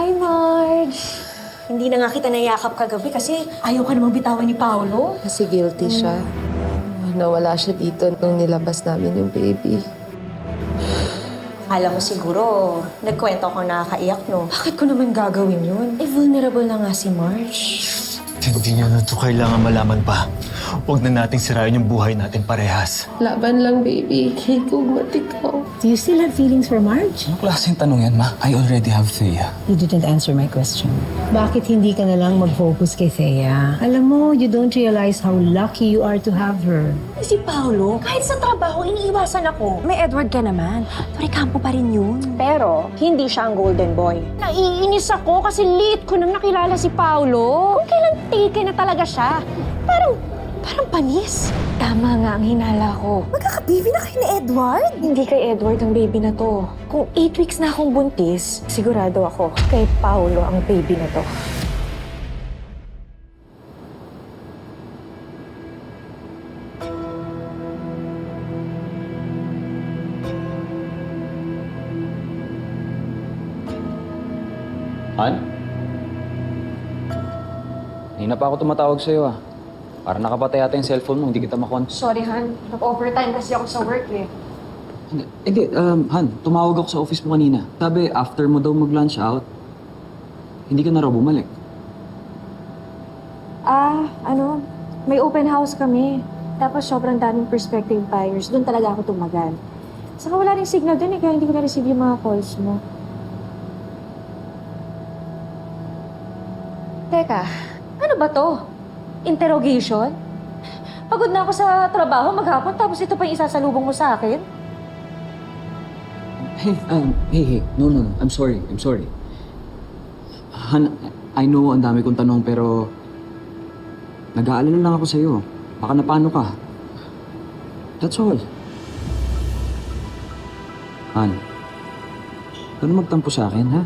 Hi, Marge! Hindi na nga kita nayakap kagabi kasi ayaw ka namang bitawan ni Paolo. Kasi guilty siya. Nawala siya dito nung nilabas namin yung baby. Alam mo siguro, nagkwento ko nakakaiyak, no? Bakit ko naman gagawin yun? Eh, vulnerable na nga si Marge. Hindi niyo na ito kailangan malaman pa. Huwag na nating sirain yung buhay natin parehas. Laban lang, baby. Higugmat ikaw. Do you still have feelings for Marge? Anong klaseng tanong yan, ma? I already have Thea. You didn't answer my question. Bakit hindi ka na lang mag-focus kay Thea? Alam mo, you don't realize how lucky you are to have her. Eh, si Paolo, kahit sa trabaho, iniiwasan ako. May Edward ka naman. Toricampo pa rin yun. Pero, hindi siya ang golden boy. Naiinis ako kasi late ko nang nakilala si Paolo. Kung kailan taken na talaga siya. Parang panis. Tama nga ang hinala ko. Magkaka-baby na kayo ni Edward? Hindi kay Edward ang baby na to. Kung 8 weeks na akong buntis, sigurado ako kay Paolo ang baby na to. Han? Kanina pa ako tumatawag sa'yo ah. Para nakapatay yata yung cellphone mo, hindi kita makon. Sorry, Han. Nag-overtime kasi ako sa work eh. Hindi, Han, tumawag ako sa office mo kanina. Sabi, after mo daw mag-lunch out, hindi ka na raw bumalik. May open house kami. Tapos sobrang daming prospective buyers. Doon talaga ako tumagal. Saka wala ring signal doon eh, kaya hindi ko na-receive yung mga calls mo. Teka, ano ba to? Interrogation? Pagod na ako sa trabaho maghapon, tapos ito pa yung isasalubong mo sa akin? Hey, no. I'm sorry. Han, I know ang dami kong tanong pero nag-aalala lang ako sa'yo. Baka napano ka. That's all. Han, ano magtampo sa akin, ha?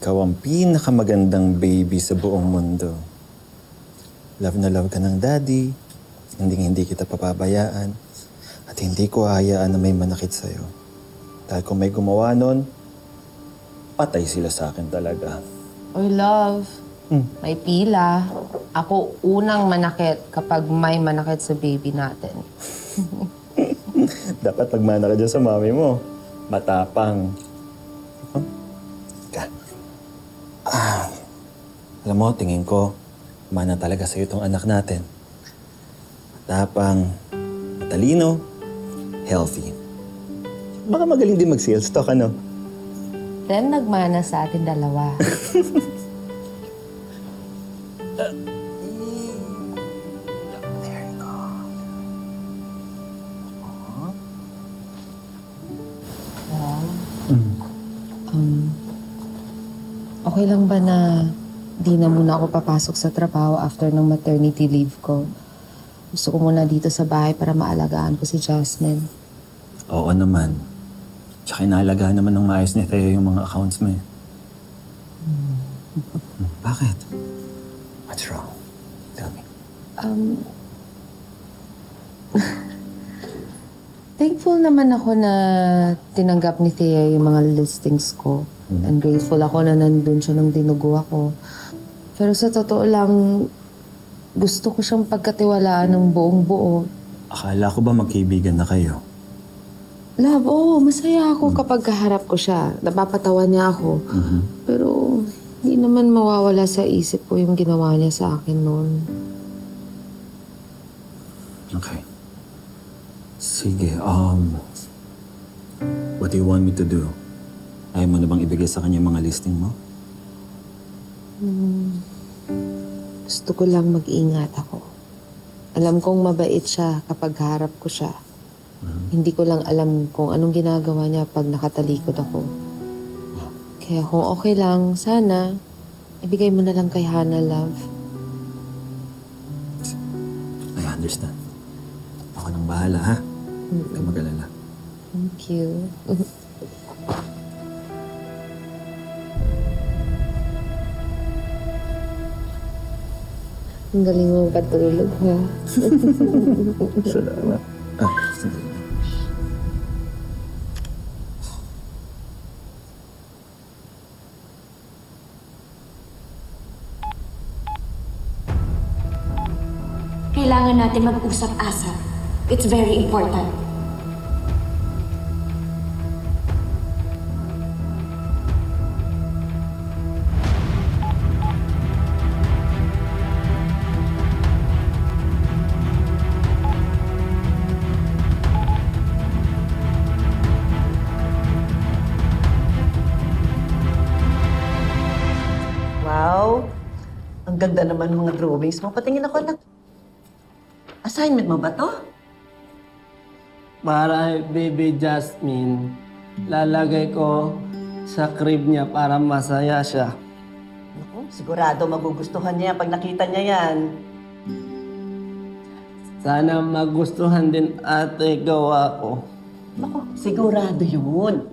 Ikaw ang pinakamagandang baby sa buong mundo. Love na love ka ng daddy. Hindi kita papabayaan. At hindi ko hahayaan na may manakit sa'yo. Dahil kung may gumawa nun, patay sila sa akin talaga. Oy, love. May pila. Ako unang manakit kapag may manakit sa baby natin. Dapat magmana ka dyan sa mami mo. Matapang. Huh? Alam mo, tingin ko, mana talaga sa'yo itong anak natin. Matapang, matalino, healthy. Baka magaling din mag-sales talk, ano? Then nagmana sa atin dalawa. There you go. Okay lang ba na di na muna ako papasok sa trabaho after ng maternity leave ko? Gusto ko muna dito sa bahay para maalagaan ko si Jasmine. Oo naman. Tsaka inaalagaan naman ng maayos ni Theo yung mga accounts mo eh. Bakit? What's wrong? Tell me. Thankful naman ako na tinanggap ni Thea yung mga listings ko. And grateful ako na nandun siya nung dinugo ako. Pero sa totoo lang, gusto ko siyang pagkatiwalaan ng buong buo. Akala ko ba magkaibigan na kayo? Love, masaya ako kapag kaharap ko siya. Napapatawa niya ako. Pero hindi naman mawawala sa isip ko yung ginawa niya sa akin noon. Okay. Sige, what do you want me to do? Ayaw mo na bang ibigay sa kanya yung mga listing mo? Gusto ko lang mag-ingat ako. Alam kong mabait siya kapag harap ko siya. Hindi ko lang alam kung anong ginagawa niya pag nakatalikod ako. Kaya kung okay lang, sana, ibigay mo na lang kay Hannah, love. I understand. Ako nang bahala, ha? Huwag ka mag-alala. Thank you. Ang galing mo patulog, ha? Salamat. Sandali. Kailangan natin mag-usap, Asa. It's very important. Wow! Ang ganda naman ng mga drawings mo. Patingin ako na. Assignment mo ba to? Para baby Jasmine, lalagay ko sa crib niya para masaya siya. Naku, sigurado magugustuhan niya pag nakita niya yan. Sana magustuhan din ate gawa ko. Naku, sigurado yun.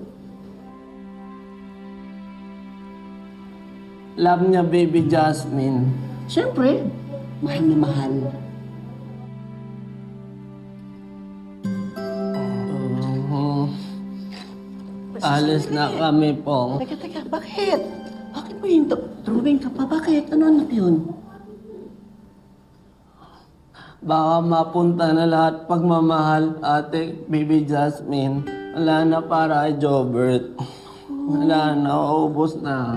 Love niya baby Jasmine. Siyempre, mahal na mahal. Alis na kami po. Teka, bakit? Bakit mo yung drawing ka pa? Bakit? Ano anak yun? Baka mapunta na lahat pagmamahal ate baby Jasmine. Wala na para kay Jobert. Wala na, ubos na.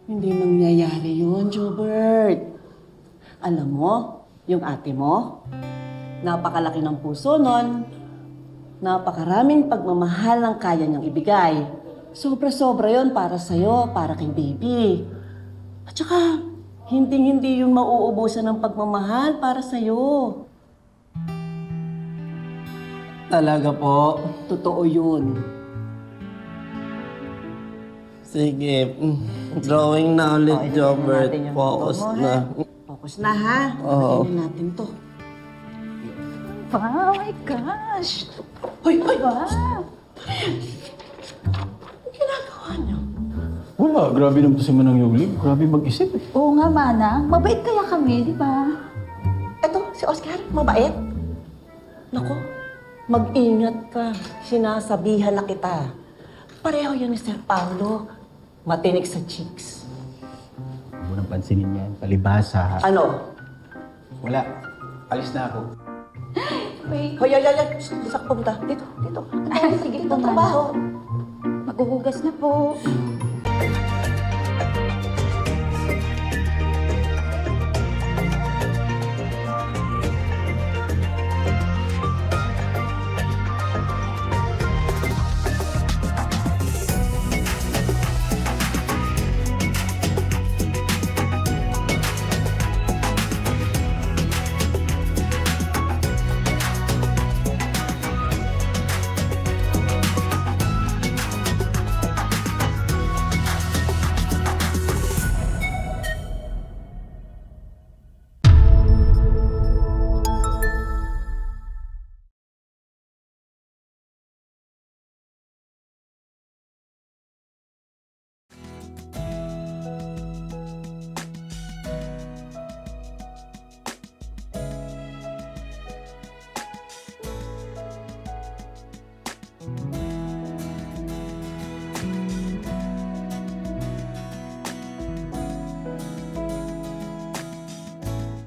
Hindi mangyayari yun, Jobert. Alam mo, yung ate mo, napakalaki ng puso nun. Napakaraming pagmamahal ang kaya niyang ibigay. Sobra-sobra yon para sa'yo, para kay baby. At saka, hindi yung mauubusan ng pagmamahal para sa'yo. Talaga po. Totoo yun. Sige, drawing na ulit, ilagay Jobert. natin yung Focus photo mo, na. ha? Focus na, ha? Oo. Ilagay natin to. Oh my gosh! Hoy! Wow! Ang ginagawa niyo? Wala, grabe naman si Manang Yugli. Grabe mag-isip eh. Oo nga, Mana. Mabait kaya kami, di ba? Eto, si Oscar, mabait. Naku, mag-ingat ka. Sinasabihan na kita. Pareho yan ni Sir Paulo. Matinik sa cheeks. Huwag mo nang pansinin yan. Palibasa. Ano? Wala. Alis na ako. Wait. Hoy! Saan ka pumunta? Dito. Sige Dito po, trabaho. Maghuhugas na po.